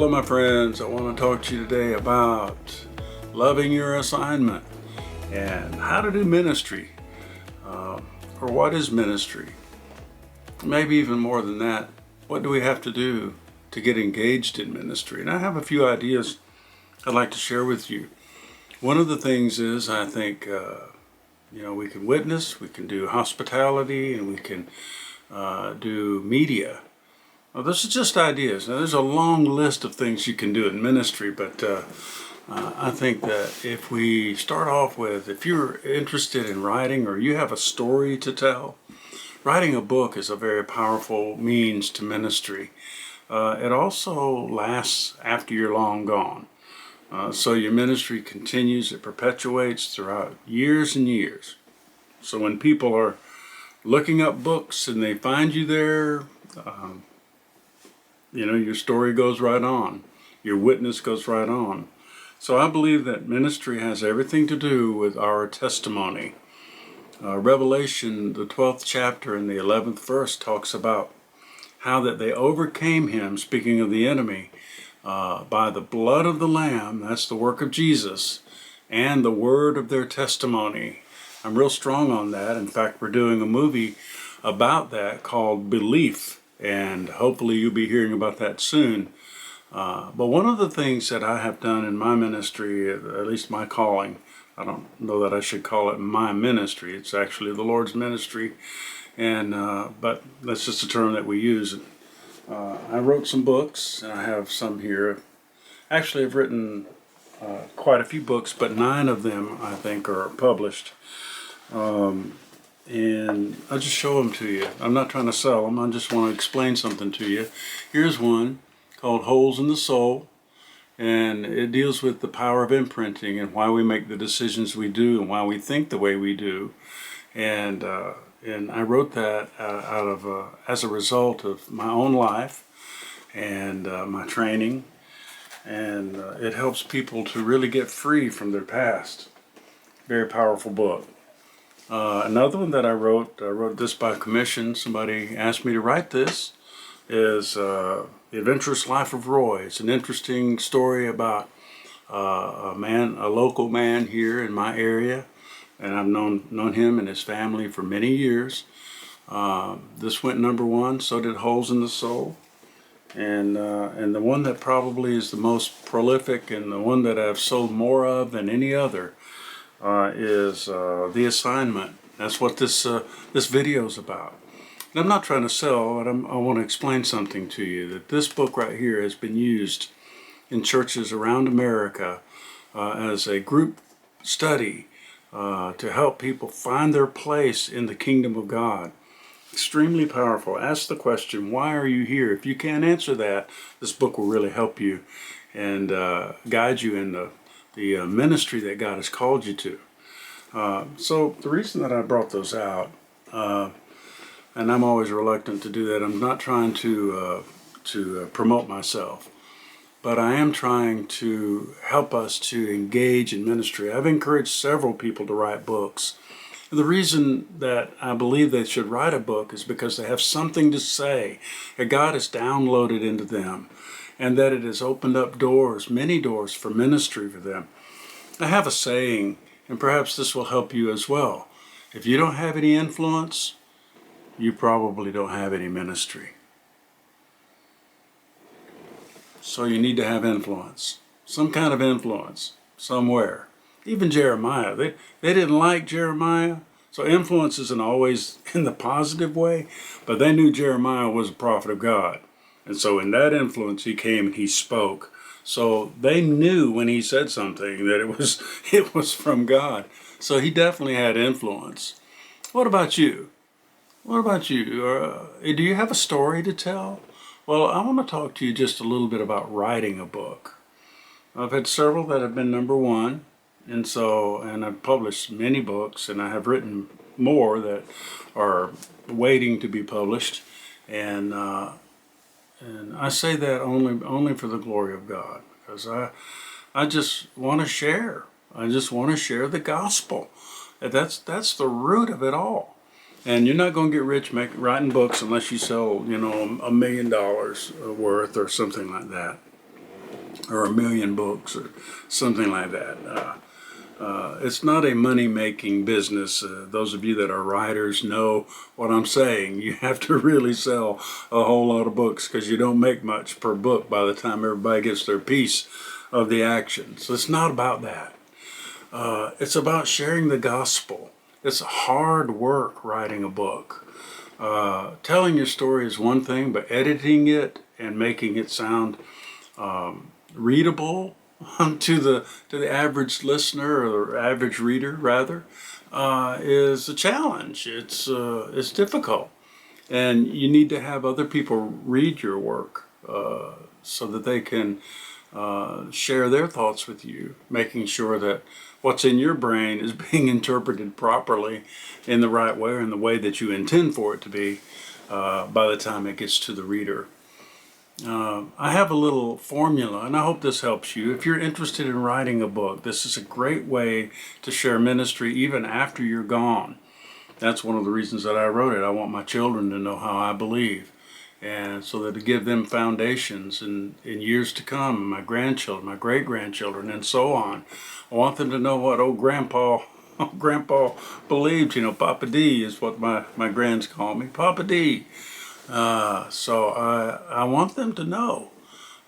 Hello my friends, I want to talk to you today about loving your assignment and how to do ministry, or what is ministry. Maybe even more than that, what do we have to do to get engaged in ministry? And I have a few ideas I'd like to share with you. One of the things is I think we can witness, we can do hospitality, and we can do media. Well, this is just ideas. Now, there's a long list of things you can do in ministry, but I think that if we start off with, if you're interested in writing or you have a story to tell, writing a book is a very powerful means to ministry. It also lasts after you're long gone. So your ministry continues, it perpetuates throughout years and years. So when people are looking up books and they find you there, your story goes right on. Your witness goes right on. So I believe that ministry has everything to do with our testimony. Revelation, the 12th chapter and the 11th verse talks about how that they overcame him, speaking of the enemy, by the blood of the Lamb, that's the work of Jesus, and the word of their testimony. I'm real strong on that. In fact, we're doing a movie about that called Belief, and hopefully you'll be hearing about that soon. But one of the things that I have done in my ministry, at least my calling, I don't know that I should call it my ministry, it's actually the Lord's ministry, and but that's just a term that we use. I wrote some books, and I have some here. Actually, I've written quite a few books, but 9 of them I think are published. And I'll just show them to you. I'm not trying to sell them, I just want to explain something to you. Here's one called Holes in the Soul, and it deals with the power of imprinting and why we make the decisions we do and why we think the way we do. And I wrote that as a result of my own life and my training, and it helps people to really get free from their past. Very powerful book. Another one that I wrote this by commission. Somebody asked me to write this, is The Adventurous Life of Roy. It's an interesting story about a local man here in my area, and I've known him and his family for many years. This went #1, so did Holes in the Soul. And the one that probably is the most prolific and the one that I've sold more of than any other is The Assignment. That's what this video is about. And I'm not trying to sell, but I want to explain something to you, that this book right here has been used in churches around America as a group study to help people find their place in the kingdom of God. Extremely powerful. Ask the question, why are you here? If you can't answer that, this book will really help you and guide you in the ministry that God has called you to. So the reason that I brought those out, and I'm always reluctant to do that, I'm not trying to promote myself, but I am trying to help us to engage in ministry. I've encouraged several people to write books. The reason that I believe they should write a book is because they have something to say that God has downloaded into them, and that it has opened up doors, many doors for ministry for them. I have a saying, and perhaps this will help you as well. If you don't have any influence, you probably don't have any ministry. So you need to have influence, some kind of influence, somewhere. Even Jeremiah, they didn't like Jeremiah, so influence isn't always in the positive way, but they knew Jeremiah was a prophet of God. And so in that influence, he came and he spoke. So they knew when he said something that it was from God. So he definitely had influence. What about you? What about you? Do you have a story to tell? Well, I want to talk to you just a little bit about writing a book. I've had several that have been #1, and I've published many books, and I have written more that are waiting to be published. And I say that only for the glory of God, because I just want to share. I just want to share the gospel. That's the root of it all. And you're not going to get rich writing books unless you sell, $1 million worth or something like that. or 1,000,000 books or something like that. It's not a money-making business. Those of you that are writers know what I'm saying. You have to really sell a whole lot of books because you don't make much per book by the time everybody gets their piece of the action. So it's not about that. It's about sharing the gospel. It's hard work writing a book. Telling your story is one thing, but editing it and making it sound readable to the average listener or average reader rather is a challenge. It's difficult, and you need to have other people read your work so that they can share their thoughts with you, making sure that what's in your brain is being interpreted properly in the right way or in the way that you intend for it to be by the time it gets to the reader. I have a little formula, and I hope this helps you. If you're interested in writing a book, this is a great way to share ministry even after you're gone. That's one of the reasons that I wrote it. I want my children to know how I believe, and so that to give them foundations in years to come, my grandchildren, my great-grandchildren, and so on. I want them to know what old Grandpa believed. You know, Papa D is what my grands call me, Papa D. So I want them to know,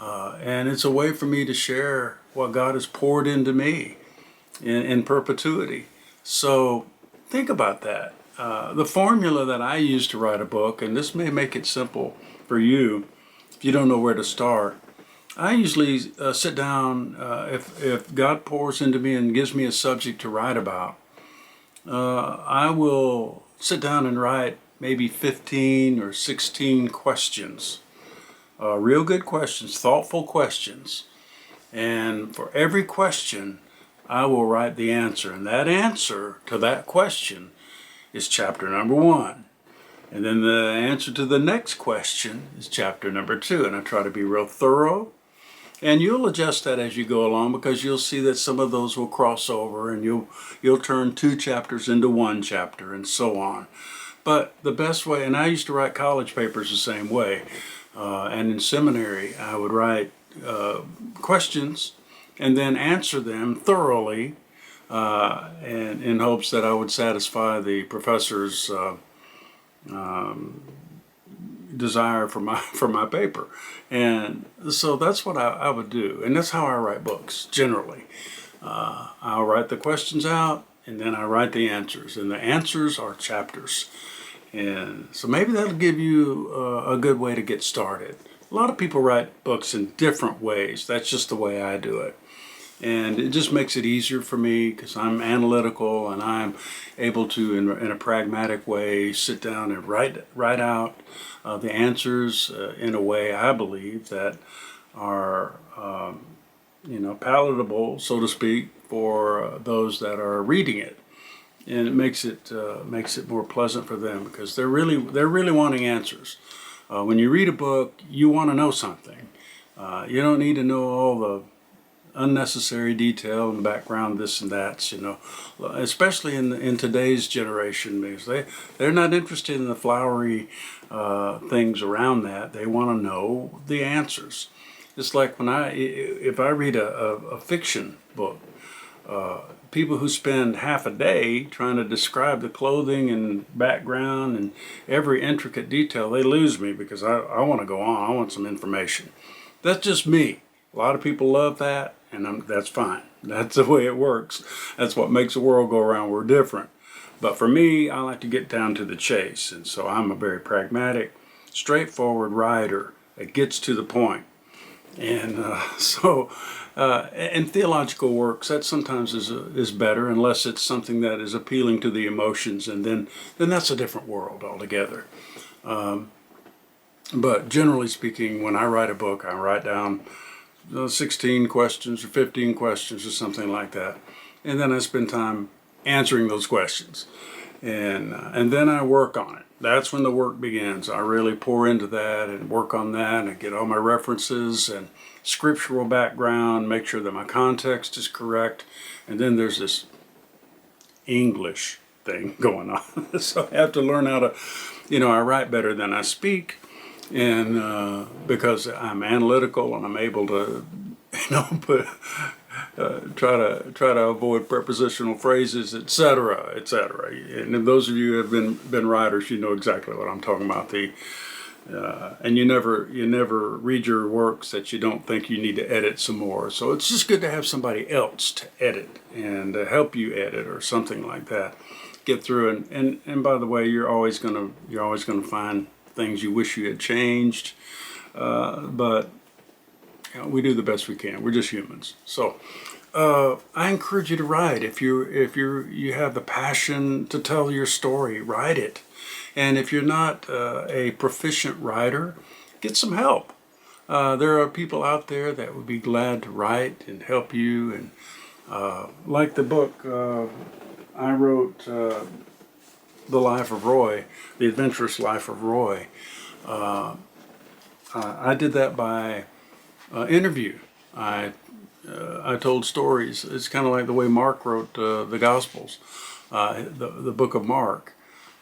and it's a way for me to share what God has poured into me in perpetuity. So think about that. The formula that I use to write a book, and this may make it simple for you if you don't know where to start. I usually sit down, if God pours into me and gives me a subject to write about, I will sit down and write maybe 15 or 16 questions, real good questions, thoughtful questions. And for every question, I will write the answer. And that answer to that question is chapter number 1. And then the answer to the next question is chapter number 2. And I try to be real thorough. And you'll adjust that as you go along, because you'll see that some of those will cross over, and you'll turn 2 chapters into 1 chapter, and so on. But the best way, and I used to write college papers the same way, and in seminary I would write questions and then answer them thoroughly, and in hopes that I would satisfy the professor's desire for my paper. And so that's what I would do, and that's how I write books generally. I'll write the questions out, and then I write the answers, and the answers are chapters. And so maybe that'll give you a good way to get started. A lot of people write books in different ways. That's just the way I do it. And it just makes it easier for me because I'm analytical, and I'm able to, in a pragmatic way, sit down and write out the answers in a way I believe that are palatable, so to speak, for those that are reading it. And it makes it more pleasant for them because they're really wanting answers. When you read a book, you want to know something. You don't need to know all the unnecessary detail and background, this and that, especially in today's generation, because they're not interested in the flowery things around that. They want to know the answers. It's like if I read a fiction book, people who spend half a day trying to describe the clothing and background and every intricate detail, they lose me because I want to go on. I want some information. That's just me. A lot of people love that, and that's fine. That's the way it works. That's what makes the world go around. We're different. But for me, I like to get down to the chase, and so I'm a very pragmatic, straightforward writer that gets to the point. And in theological works, that sometimes is better, unless it's something that is appealing to the emotions, and then that's a different world altogether. But generally speaking, when I write a book, I write down 16 questions or 15 questions or something like that, and then I spend time answering those questions, and then I work on it. That's when the work begins. I really pour into that and work on that and get all my references and scriptural background, make sure that my context is correct, and then there's this English thing going on. So I have to learn how to, I write better than I speak, and because I'm analytical and I'm able to but try to avoid prepositional phrases, etc., etc. And if those of you who have been writers, you know exactly what I'm talking about. And you never read your works that you don't think you need to edit some more. So it's just good to have somebody else to edit and help you edit or something like that. Get through and by the way, you're always gonna find things you wish you had changed, but we do the best we can. We're just humans. So I encourage you to write. If you have the passion to tell your story, write it. And if you're not a proficient writer, get some help. There are people out there that would be glad to write and help you. And like the book I wrote, The Life of Roy, The Adventurous Life of Roy. I did that by interview. I told stories. It's kind of like the way Mark wrote the Gospels, the book of Mark,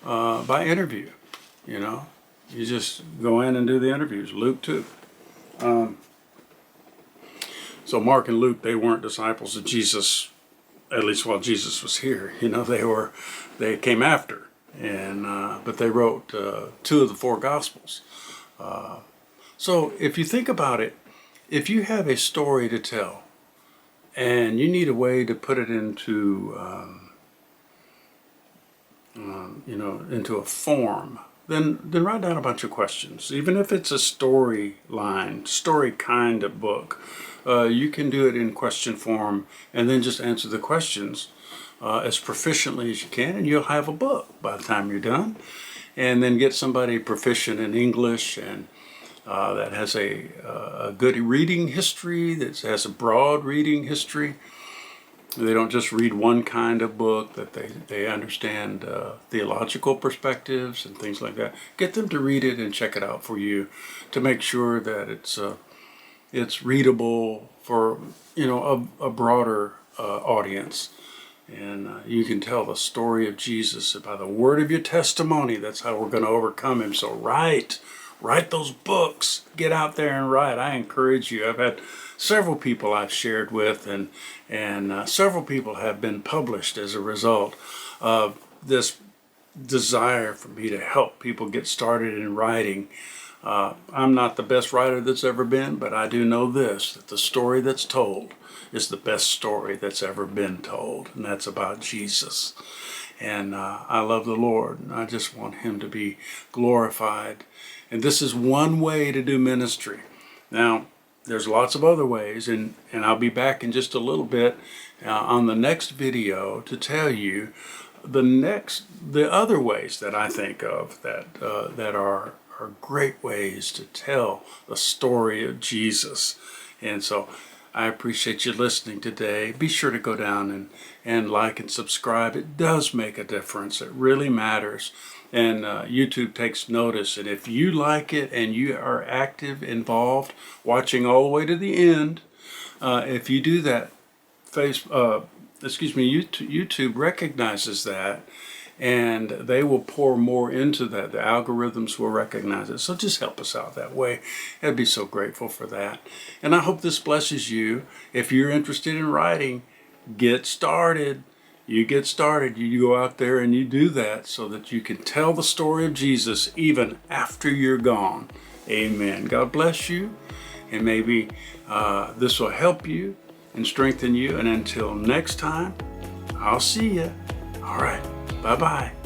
by interview. You know, you just go in and do the interviews. Luke too. So Mark and Luke, they weren't disciples of Jesus, at least while Jesus was here. You know, they came after, and but they wrote 2 of the 4 Gospels. So if you think about it, if you have a story to tell, and you need a way to put it into, into a form, then write down a bunch of questions. Even if it's a story kind of book, you can do it in question form, and then just answer the questions as proficiently as you can, and you'll have a book by the time you're done. And then get somebody proficient in English and that has a good reading history, that has a broad reading history. They don't just read one kind of book, that they understand theological perspectives and things like that. Get them to read it and check it out for you to make sure that it's readable for a broader audience. And you can tell the story of Jesus by the word of your testimony. That's how we're going to overcome him. So write those books. Get out there and write. I encourage you. I've had several people I've shared with, and several people have been published as a result of this desire for me to help people get started in writing. I'm not the best writer that's ever been, but I do know this, that the story that's told is the best story that's ever been told, and that's about Jesus. And I love the Lord, and I just want him to be glorified. And this is one way to do ministry. Now, there's lots of other ways, and I'll be back in just a little bit on the next video to tell you the other ways that I think of that are great ways to tell the story of Jesus. And so I appreciate you listening today. Be sure to go down and like and subscribe. It does make a difference. It really matters. And YouTube takes notice. And if you like it and you are active, involved, watching all the way to the end, if you do that, YouTube recognizes that, and they will pour more into that. The algorithms will recognize it. So just help us out that way. I'd be so grateful for that. And I hope this blesses you. If you're interested in writing, get started. You get started. You go out there and you do that so that you can tell the story of Jesus even after you're gone. Amen. God bless you. And maybe this will help you and strengthen you. And until next time, I'll see you. All right. Bye-bye.